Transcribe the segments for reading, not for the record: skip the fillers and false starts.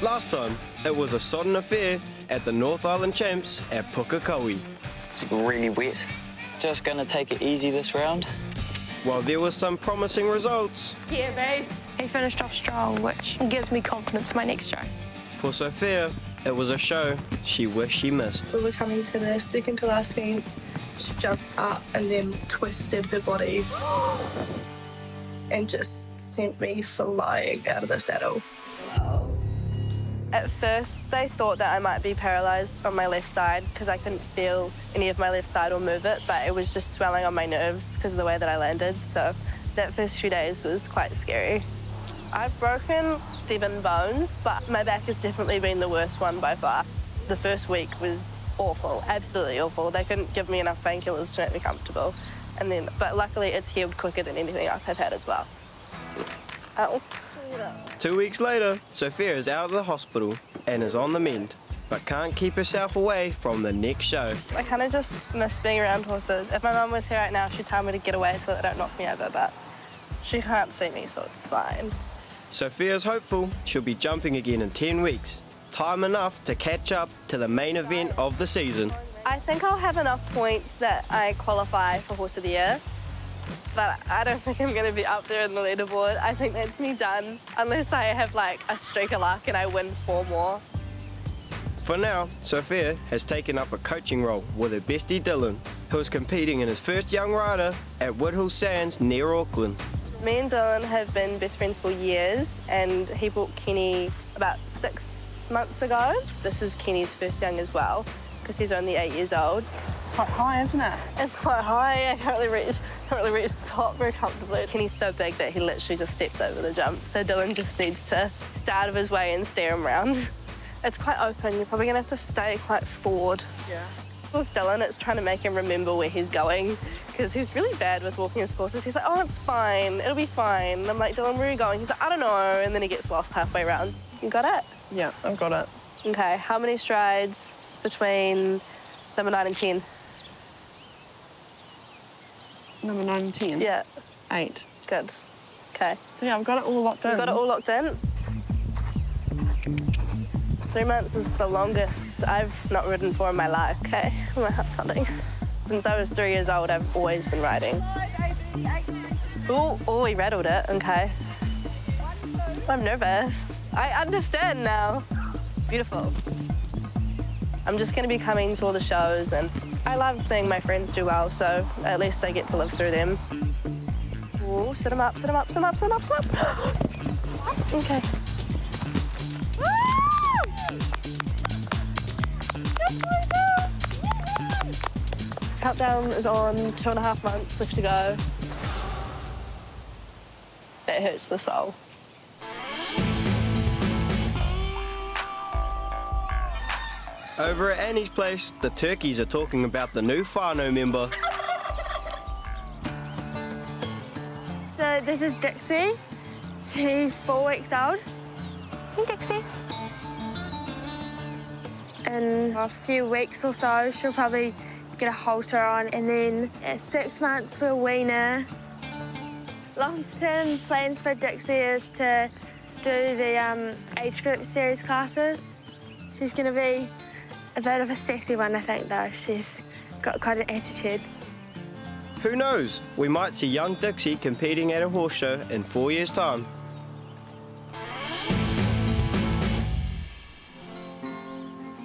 Last time, it was a sodden affair at the North Island Champs at Pukekohe. It's really wet. Just gonna take it easy this round. While there were some promising results, Yeah, babe. He finished off strong, which gives me confidence for my next show. for Sophia, it was a show she wished she missed. We were coming to the second to last fence. She jumped up and then twisted her body and just sent me flying out of the saddle. At first, they thought that I might be paralysed on my left side because I couldn't feel any of my left side or move it, but it was just swelling on my nerves because of the way that I landed. So that first few days was quite scary. I've broken 7 bones, but my back has definitely been the worst one by far. The first week was awful, absolutely awful. They couldn't give me enough painkillers to make me comfortable. But luckily, it's healed quicker than anything else I've had as well. Ow. 2 weeks later, Sophia is out of the hospital and is on the mend, but can't keep herself away from the next show. I kind of just miss being around horses. If my mum was here right now, she'd tell me to get away so that they don't knock me over, but she can't see me, so it's fine. Sophia's hopeful she'll be jumping again in 10 weeks, time enough to catch up to the main event of the season. I think I'll have enough points that I qualify for Horse of the Year, but I don't think I'm going to be up there in the leaderboard. I think that's me done, unless I have like a streak of luck and I win 4 more. For now, Sophia has taken up a coaching role with her bestie Dylan, who is competing in his first young rider at Woodhull Sands near Auckland. Me and Dylan have been best friends for years, and he bought Kenny about 6 months ago. This is Kenny's first young as well, because he's only 8 years old. Quite high, isn't it? It's quite high. I can't really reach the top very comfortably. Kenny's so big that he literally just steps over the jump, so Dylan just needs to stay out of his way and steer him around. It's quite open. You're probably going to have to stay quite forward. Yeah. With Dylan, it's trying to make him remember where he's going, because he's really bad with walking his courses. He's like, oh, it's fine, it'll be fine. And I'm like, Dylan, where are you going? He's like, I don't know, and then he gets lost halfway around. You got it? Yeah, I've got it. Okay, how many strides between number 9 and 10? Number 9 and 10? Yeah. 8. Good. Okay. So yeah, I've got it all locked in. You've got it all locked in? 3 months is the longest I've not ridden for in my life. Okay, my heart's pounding. Since I was 3 years old, I've always been riding. Oh, he rattled it, okay. I'm nervous. I understand now. Beautiful. I'm just gonna be coming to all the shows, and I love seeing my friends do well, so at least I get to live through them. Oh, sit him up, sit him up, sit him up, sit him up, sit him up. Okay. Countdown is on, 2.5 months left to go. That hurts the soul. Over at Annie's place, the turkeys are talking about the new whānau member. So this is Dixie. She's 4 weeks old. Hey, Dixie. In a few weeks or so, she'll probably get a halter on, and then at 6 months we'll wean her. Long-term plans for Dixie is to do the age group series classes. She's going to be a bit of a sassy one, I think, though. She's got quite an attitude. Who knows? We might see young Dixie competing at a horse show in 4 years' time.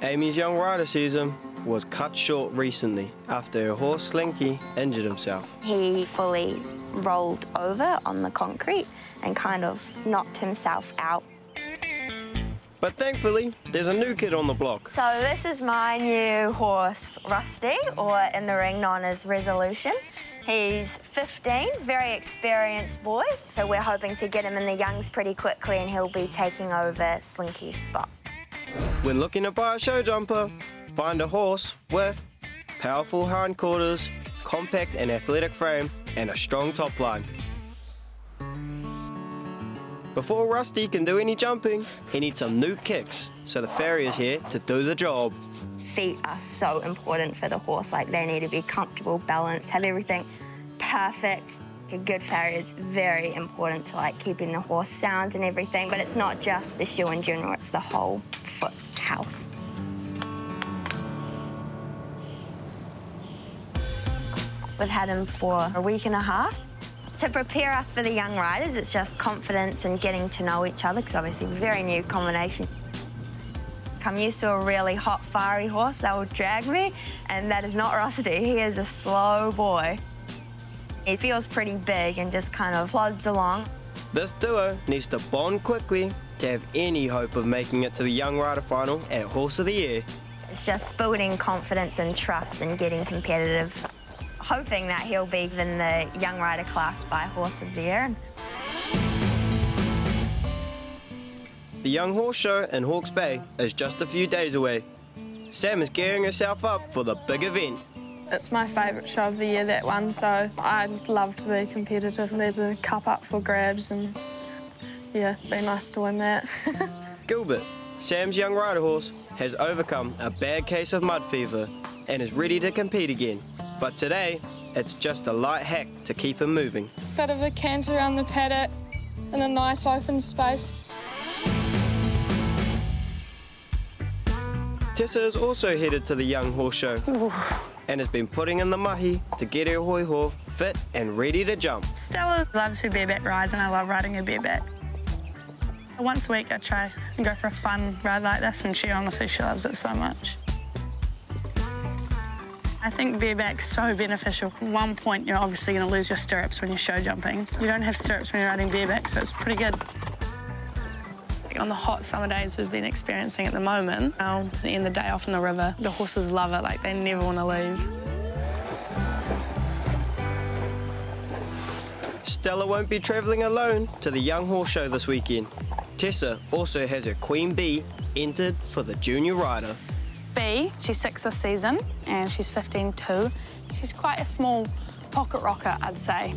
Amy's young rider season was cut short recently after her horse Slinky injured himself. He fully rolled over on the concrete and kind of knocked himself out. But thankfully, there's a new kid on the block. So this is my new horse, Rusty, or in the ring known as Resolution. He's 15, very experienced boy, so we're hoping to get him in the youngs pretty quickly and he'll be taking over Slinky's spot. When looking to buy a show jumper, find a horse with powerful hindquarters, compact and athletic frame, and a strong top line. Before Rusty can do any jumping, he needs some new kicks, so the farrier's here to do the job. Feet are so important for the horse, like they need to be comfortable, balanced, have everything perfect. A good farrier is very important to like keeping the horse sound and everything, but it's not just the shoe in general, it's the whole foot health. We've had him for a week and a half. To prepare us for the young riders, it's just confidence and getting to know each other, because obviously very new combination. I'm used to a really hot, fiery horse that will drag me, and that is not Rusty. He is a slow boy. He feels pretty big and just kind of plods along. This duo needs to bond quickly to have any hope of making it to the Young Rider final at Horse of the Year. It's just building confidence and trust and getting competitive, hoping that he'll be in the Young Rider class by Horse of the Year. The Young Horse Show in Hawke's Bay is just a few days away. Sam is gearing herself up for the big event. It's my favourite show of the year, that one, so I'd love to be competitive. There's a cup up for grabs and, yeah, it'd be nice to win that. Gilbert, Sam's young rider horse, has overcome a bad case of mud fever and is ready to compete again. But today, it's just a light hack to keep him moving. Bit of a canter around the paddock in a nice open space. Tessa is also headed to the Young Horse Show and has been putting in the mahi to get her hoi-ho fit and ready to jump. Stella loves her bareback rides and I love riding her bareback. Once a week I try and go for a fun ride like this, and she loves it so much. I think bareback's so beneficial. At one point you're obviously going to lose your stirrups when you're show jumping. You don't have stirrups when you're riding bareback, so it's pretty good. On the hot summer days we've been experiencing at the moment, at the end of the day off in the river, the horses love it, like they never want to leave. Stella won't be travelling alone to the Young Horse Show this weekend. Tessa also has her Queen Bee entered for the Junior Rider. Bee, she's 6 this season and she's 15 too. She's quite a small pocket rocker, I'd say.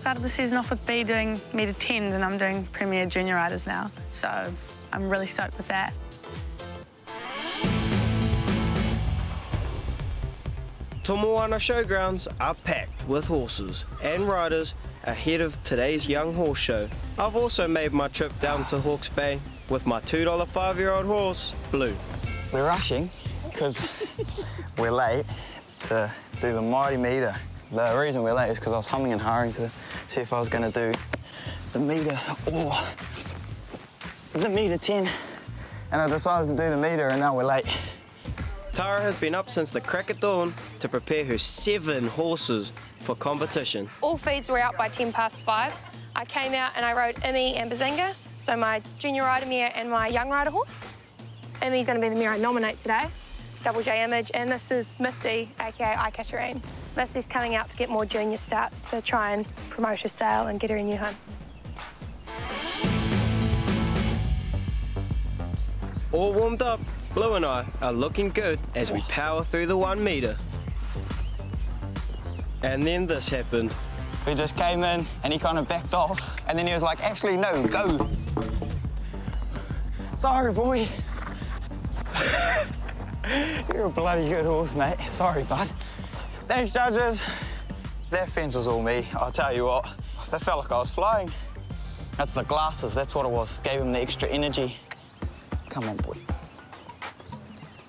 Started the season off with Bee doing metre 10s and I'm doing Premier Junior Riders now, so I'm really stoked with that. Tomoana Showgrounds are packed with horses and riders ahead of today's Young Horse Show. I've also made my trip down to Hawke's Bay with my $2 5-year-old horse, Blue. We're rushing because we're late to do the mighty metre. The reason we're late is because I was humming and hawing to see if I was going to do the metre or the metre 10. And I decided to do the metre and now we're late. Tara has been up since the crack of dawn to prepare her 7 horses for competition. All feeds were out by 5:10. I came out and I rode Imi and Bazinga, so my junior rider mare and my young rider horse. Imi's going to be the mare I nominate today, Double J Image, and this is Missy, aka Ikatarine. Missy's coming out to get more junior starts to try and promote her sale and get her a new home. All warmed up, Blue and I are looking good as we power through the 1 metre. And then this happened. We just came in and he kind of backed off and then he was like, actually, no, go. Sorry, boy. You're a bloody good horse, mate. Sorry, bud. Thanks, judges. That fence was all me, I'll tell you what. That felt like I was flying. That's the glasses, that's what it was. Gave him the extra energy. Come on, boy.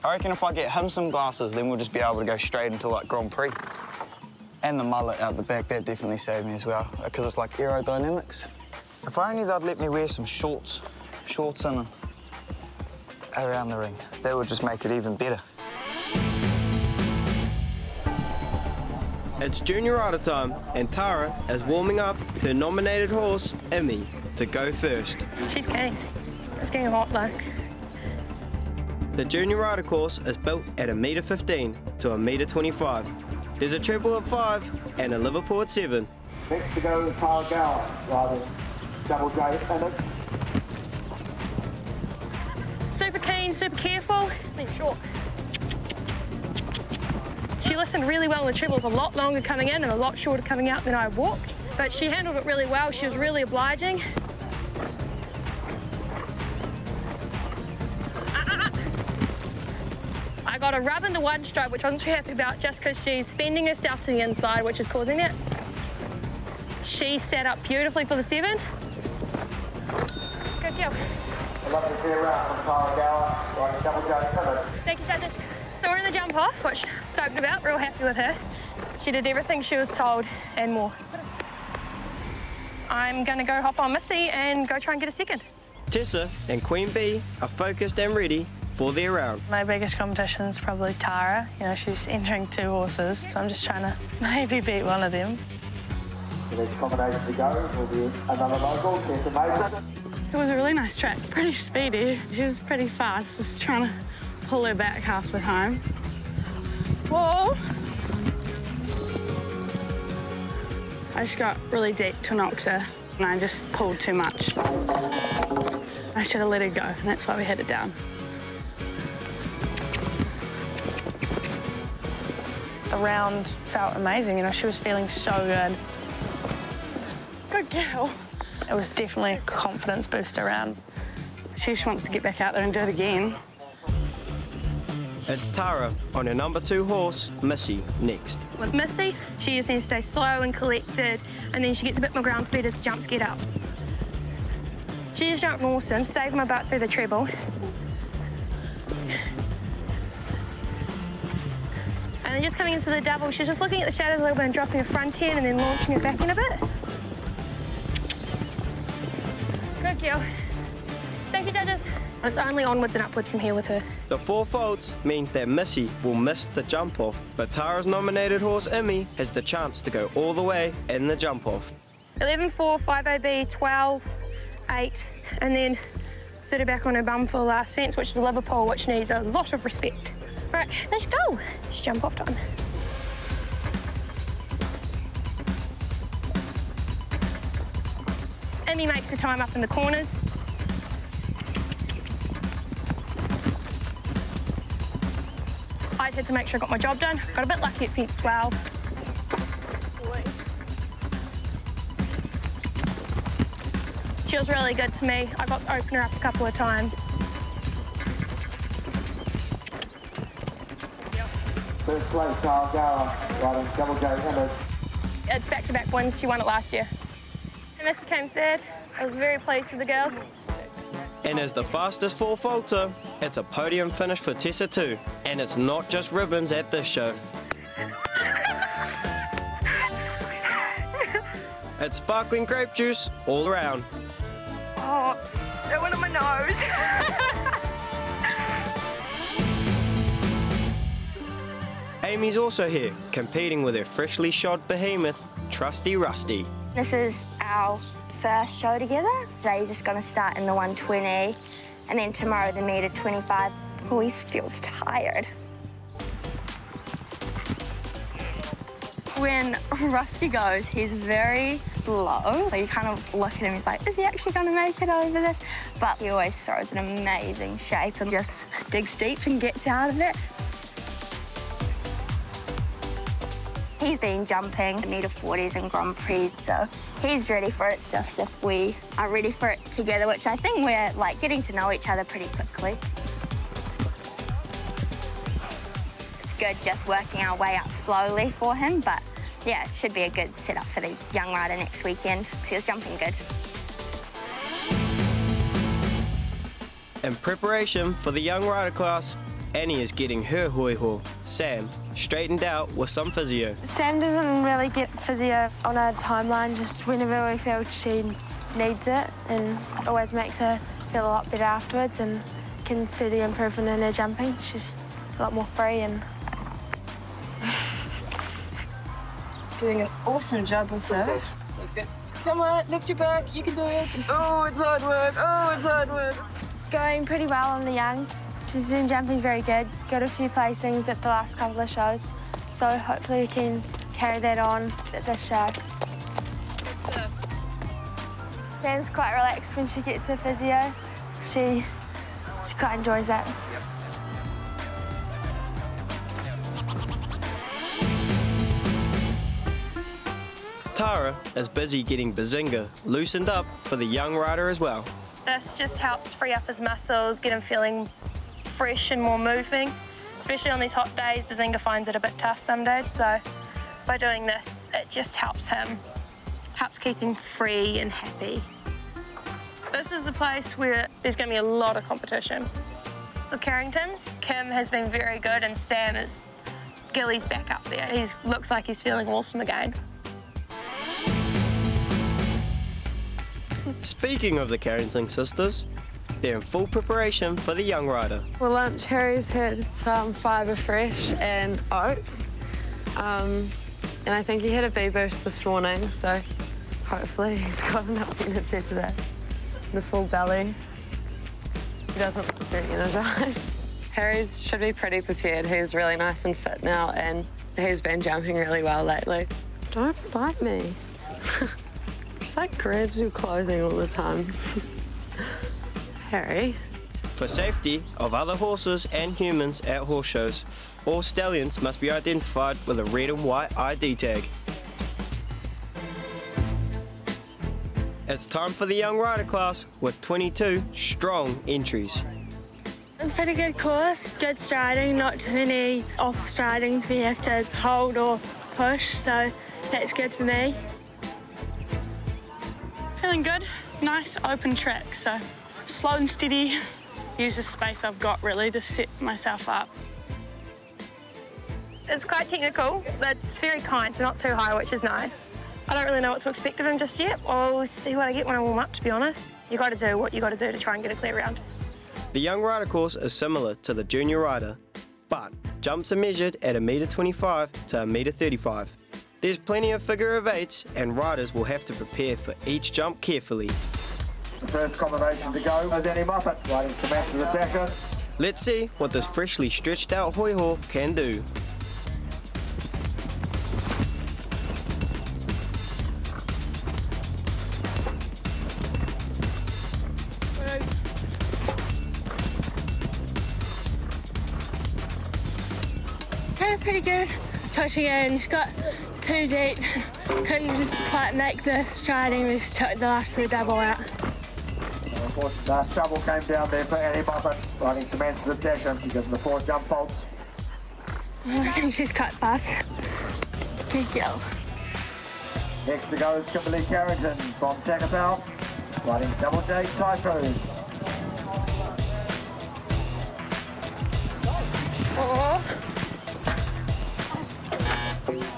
I reckon if I get him some glasses, then we'll just be able to go straight into, like, Grand Prix. And the mullet out the back, that definitely saved me as well, because it's like aerodynamics. If only they'd let me wear some shorts in around the ring. That would just make it even better. It's junior rider time, and Tara is warming up her nominated horse, Imi, to go first. She's keen. It's getting hot though. The junior rider course is built at 1.15 to 1.25. There's a treble at 5 and a Liverpool at 7. Next to go is Tara Gower, riding Double J Image. Super keen, super careful, and short. She listened really well in the treble. It was a lot longer coming in and a lot shorter coming out than I walked. But she handled it really well. She was really obliging. I got a rub in the 1 stroke, which I wasn't too happy about, just because she's bending herself to the inside, which is causing it. She set up beautifully for the 7. Good girl. Thank you, judges. So we're in the jump off, which stoked about, real happy with her. She did everything she was told and more. I'm gonna go hop on Missy and go try and get a second. Tessa and Queen Bee are focused and ready for their round. My biggest competition is probably Tara. You know, she's entering 2 horses, so I'm just trying to maybe beat one of them. The next combination to go will be another local, Tessa Mason. It was a really nice track, pretty speedy. She was pretty fast, just trying to pull her back half the time. Whoa! I just got really deep to knock her, and I just pulled too much. I should have let her go, and that's why we had it down. The round felt amazing, you know, she was feeling so good. Good girl. It was definitely a confidence booster round. She just wants to get back out there and do it again. It's Tara on her number 2 horse, Missy, next. With Missy, she just needs to stay slow and collected, and then she gets a bit more ground speed as the jumps get up. She just jumped awesome, saved my butt through the treble. And then just coming into the double, she's just looking at the shadows a little bit and dropping her front end and then launching her back in a bit. Good girl. Thank you, judges. It's only onwards and upwards from here with her. The 4 faults means that Missy will miss the jump off, but Tara's nominated horse, Emmy, has the chance to go all the way in the jump off. 11-4, 5OB, 12, 8, and then sit her back on her bum for the last fence, which is the Liverpool, which needs a lot of respect. All right, let's go. It's jump off time. Emmy makes her time up in the corners. I had to make sure I got my job done. Got a bit lucky at fence 12. She was really good to me. I got to open her up a couple of times. First place, Tara Gower, riding Double J Hammond. It's back-to-back wins. She won it last year. Missy came third. I was very pleased with the girls. And as the fastest 4 faulter, it's a podium finish for Tessa too. And it's not just ribbons at this show. It's sparkling grape juice all around. Oh, that went on my nose. Amy's also here, competing with her freshly shod behemoth, Trusty Rusty. This is our first show together. Today's just going to start in the 120, and then tomorrow the meter 25. Always feels tired. When Rusty goes, he's very slow. So you kind of look at him, he's like, is he actually going to make it over this? But he always throws an amazing shape and just digs deep and gets out of it. He's been jumping meter 40s and Grand Prix, so he's ready for it. It's just if we are ready for it together, which I think we're like getting to know each other pretty quickly. It's good just working our way up slowly for him, but yeah, it should be a good setup for the young rider next weekend because he was jumping good. In preparation for the young rider class, Annie is getting her hoi-ho, Sam, straightened out with some physio. Sam doesn't really get physio on a timeline, just whenever we feel she needs it, and always makes her feel a lot better afterwards and can see the improvement in her jumping. She's a lot more free and Doing an awesome job with her. Come on, lift your back, you can do it. Oh, it's hard work, oh, it's hard work. going pretty well on the youngs. She's been jumping very good. Got a few placings at the last couple of shows, so hopefully we can carry that on at this show. Sam's quite relaxed when she gets her physio. She quite enjoys that. Tara is busy getting Bazinga loosened up for the young rider as well. This just helps free up his muscles, get him feeling fresh and more moving. Especially on these hot days, Bazinga finds it a bit tough some days, so by doing this, it just helps him helps keep him free and happy. This is the place where there's going to be a lot of competition. The Carringtons, Kim has been very good and Sam is, Gilly's back up there. He looks like he's feeling awesome again. Speaking of the Carrington sisters, they're in full preparation for the young rider. For lunch, Harry's had some fibre fresh and oats. And I think he had a bee boost this morning, so hopefully he's got enough energy today. The full belly. He doesn't look very energised. Harry's should be pretty prepared. He's really nice and fit now, and he's been jumping really well lately. Don't bite me. Just like grabs your clothing all the time. Harry. For safety of other horses and humans at horse shows, all stallions must be identified with a red and white ID tag. It's time for the young rider class with 22 strong entries. It's a pretty good course, good striding, not too many off stridings where you have to hold or push, so that's good for me. Feeling good. It's a nice open track, so slow and steady. Use the space I've got really to set myself up. It's quite technical, but it's very kind, so not too high, which is nice. I don't really know what to expect of him just yet. I'll see what I get when I warm up, to be honest. You got to do what you got to do to try and get a clear round. The young rider course is similar to the junior rider, but jumps are measured at 1.25 to 1.35 m. There's plenty of figure of eights, and riders will have to prepare for each jump carefully. The first combination to go is Danny Moffat, waiting to match the second. Let's see what this freshly stretched out hoi ho can do. Yeah, pretty good. It's pushing in, she's got too deep. Couldn't just quite make the striding, we just took the last of the double out. Unfortunately, last trouble came down there for Annie Moffat, riding to match the second because of the 4 jump faults. I think she's cut fast. Good girl. Next to go is Kimberly Carrington from Takapau, riding double J Typhoon.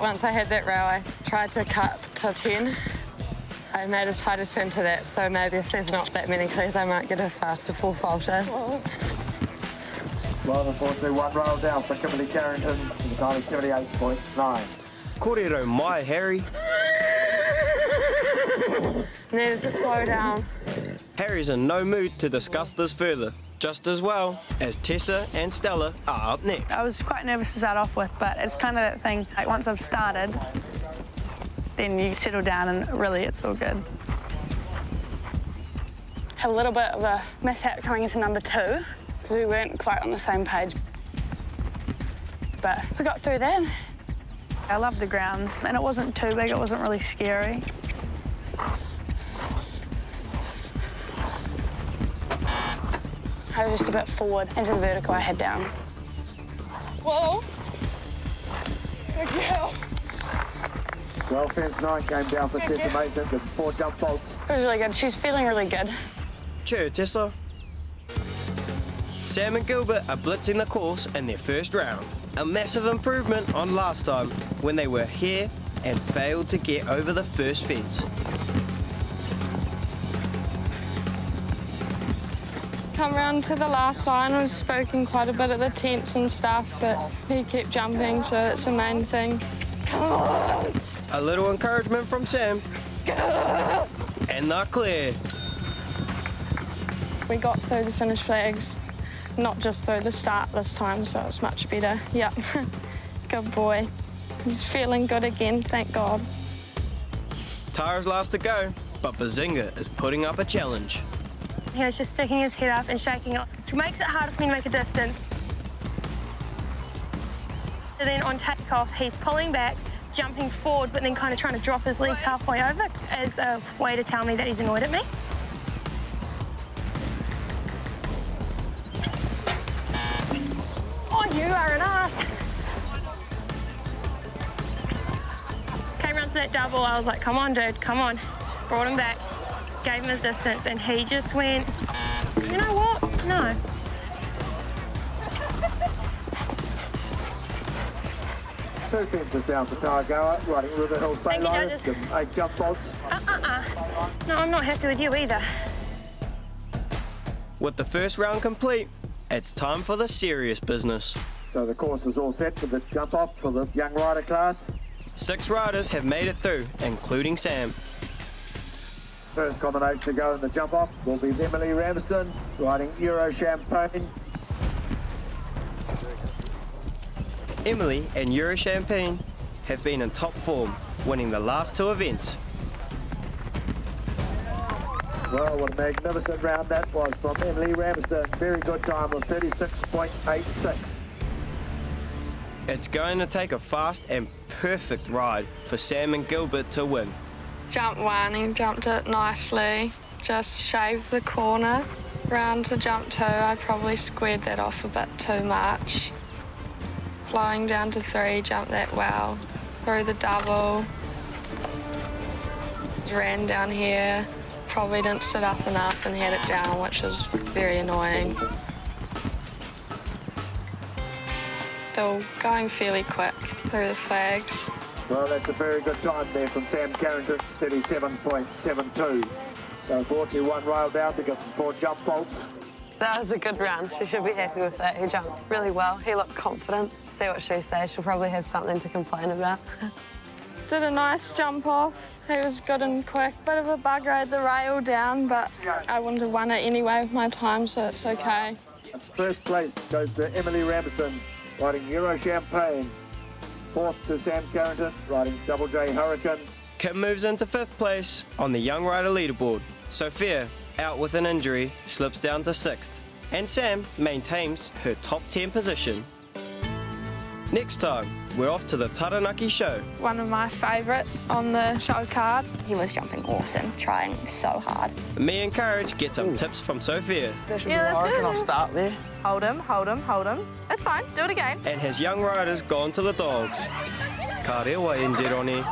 Once I had that row, I tried to cut to 10. I made a tighter turn to that, so maybe if there's not that many clears, I might get a faster full faulter. Well, unfortunately, 1 row down for Kimberly Carrington, with a time of 78.9. Kōrero mai, Harry. Needed to slow down. Harry's in no mood to discuss this further, just as well as Tessa and Stella are up next. I was quite nervous to start off with, but it's kind of that thing, like once I've started, then you settle down and really it's all good. Had a little bit of a mishap coming into number 2, because we weren't quite on the same page. But we got through that. I love the grounds, and it wasn't too big, it wasn't really scary. I was just a bit forward into the vertical, I head down. Whoa! Good girl. 12 fence 9 came down for Tessa Mason with 4 jump faults. It was really good. She's feeling really good. Cheer, Tessa. Sam and Gilbert are blitzing the course in their first round. A massive improvement on last time when they were here and failed to get over the first fence. Come round to the last line. I was spoken quite a bit at the tents and stuff, but he kept jumping, so that's the main thing. Come on. A little encouragement from Sam. And they're clear. We got through the finish flags, not just through the start this time, so it's much better. Yep. Good boy. He's feeling good again, thank God. Tara's last to go, but Bazinga is putting up a challenge. He was just sticking his head up and shaking it, which makes it harder for me to make a distance. And then on takeoff, he's pulling back, jumping forward, but then kind of trying to drop his legs halfway over as a way to tell me that he's annoyed at me. Oh, you are an ass. Came around to that double, I was like, come on, dude, come on. Brought him back, gave him his distance, and he just went, you know what? No. Two fences down for Targoa, riding River Hill Thank you, Bayliner, judges. give them 8 jump bolts. No, I'm not happy with you either. With the first round complete, it's time for the serious business. So the course is all set for the jump off for the young rider class. 6 riders have made it through, including Sam. First combination to go in the jump off will be Emily Ramsden, riding Euro Champagne. Emily and Euro Champagne have been in top form, winning the last 2 events. Well, what a magnificent round that was from Emily Ramsden. Very good time of 36.86. It's going to take a fast and perfect ride for Sam and Gilbert to win. Jump 1, he jumped it nicely, just shaved the corner. Round to jump 2, I probably squared that off a bit too much. Flowing down to 3, jumped that well. Through the double. Ran down here, probably didn't sit up enough and had it down, which was very annoying. Still going fairly quick through the flags. Well, that's a very good time there from Sam Carrington, 37.72. So 41 rail down to get some 4 jump bolts. That was a good round. She should be happy with that. He jumped really well. He looked confident. See what she says. She'll probably have something to complain about. Did a nice jump off. He was good and quick. Bit of a bugger at the rail down, but I wouldn't have won it anyway with my time, so it's okay. First place goes to Emily Ramsden, riding Euro Champagne. 4th to Sam Carrington, riding Double J Hurricane. Kim moves into 5th place on the young rider leaderboard. Sophia, out with an injury, slips down to 6th. And Sam maintains her top 10 position. Next time, we're off to the Taranaki show. One of my favourites on the show card. He was jumping awesome, trying so hard. Me and Courage get some tips from Sophia. Yeah, that's good. I'll start there. Hold him, hold him, hold him. That's fine, do it again. And his young riders gone to the dogs. Ka rewa NZ Roni.